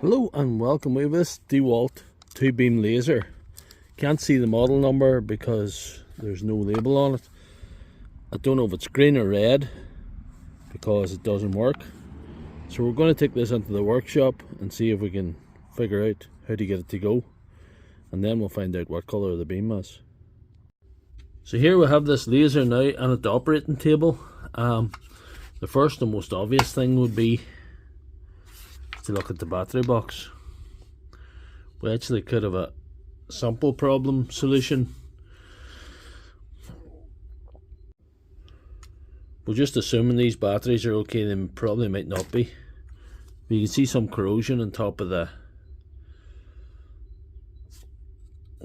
Hello and welcome with this DeWalt 2-beam laser. Can't see the model number because there's no label on it. I don't know if it's green or red because it doesn't work. So we're going to take this into the workshop and see if we can figure out how to get it to go. And then we'll find out what colour the beam is. So here we have this laser now and at the operating table. The first and most obvious thing would be to look at the battery box. We actually could have a sample problem solution. We're just assuming these batteries are okay. They probably might not be. You can see some corrosion on top of the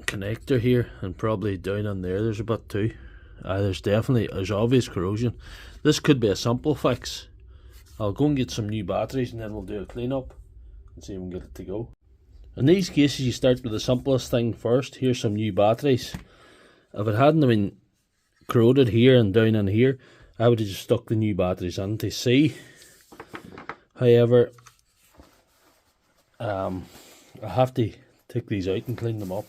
connector here, and probably down on there there's a bit too. There's obvious corrosion. This could be a simple fix. I'll go and get some new batteries and then we'll do a clean up and see if we can get it to go. In these cases you start with the simplest thing first. Here's some new batteries. If it hadn't been corroded here and down in here, I would have just stuck the new batteries in to see. However, I have to take these out and clean them up.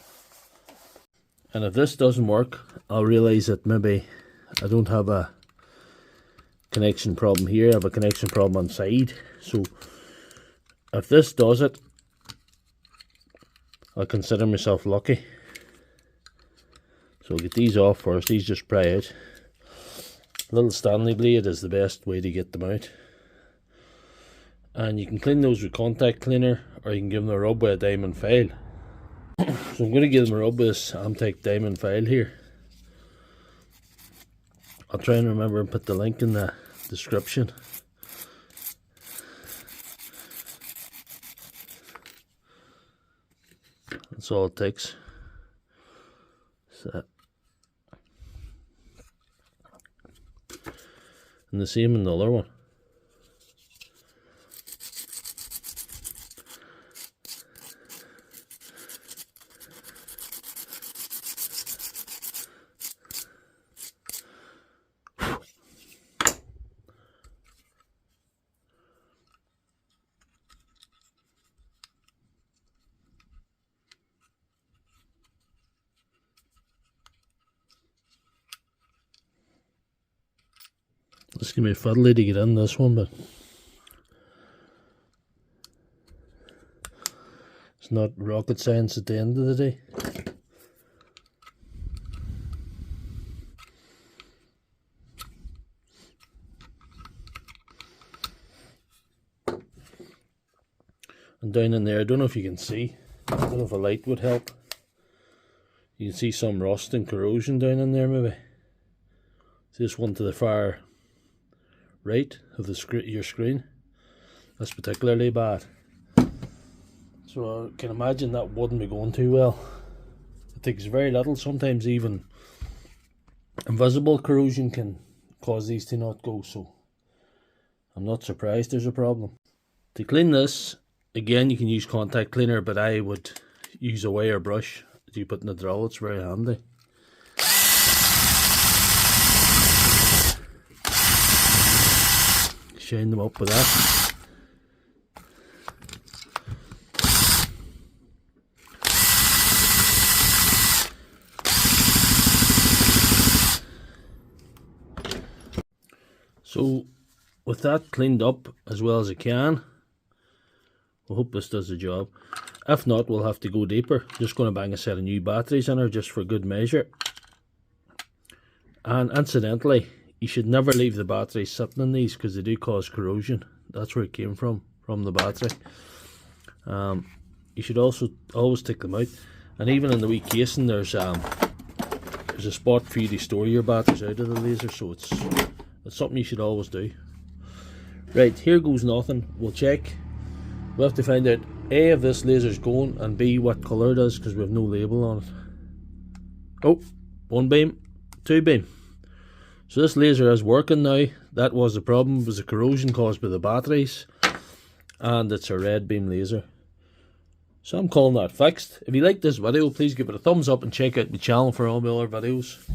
And if this doesn't work, I'll realise that maybe I don't have a connection problem here, I have a connection problem inside. So if this does it, I'll consider myself lucky. So I'll get these off first. These just pry out. A little Stanley blade is the best way to get them out. And you can clean those with contact cleaner, or you can give them a rub with a diamond file. So I'm going to give them a rub with this Amtech diamond file here. I'll try and remember and put the link in the description. That's all it takes. So, and the same in the other one. It's going to be fiddly to get in this one, but it's not rocket science at the end of the day. And down in there, I don't know if you can see, I don't know if a light would help. You can see some rust and corrosion down in there maybe. See this one to the far right of the your screen, that's particularly bad. So I can imagine that wouldn't be going too well. It takes very little, sometimes even invisible corrosion can cause these to not go, so I'm not surprised there's a problem. To clean this, again you can use contact cleaner, but I would use a wire brush that you put in the drill. It's very handy. Shine them up with that. So with that cleaned up as well as I can, I hope this does the job. If not, we'll have to go deeper. Just going to bang a set of new batteries in her just for good measure. And incidentally, you should never leave the batteries sitting in these because they do cause corrosion. That's where it came from the battery. You should also always take them out, and even in the wee casing there's a spot for you to store your batteries out of the laser, so it's something you should always do. Right, here goes nothing. We'll check. We'll have to find out A, if this laser's going, and B, what colour it is, because we have no label on it. Oh, one beam, two beam. So this laser is working now. That was the problem, it was the corrosion caused by the batteries, and it's a red beam laser. So I'm calling that fixed. If you like this video, please give it a thumbs up and check out my channel for all my other videos.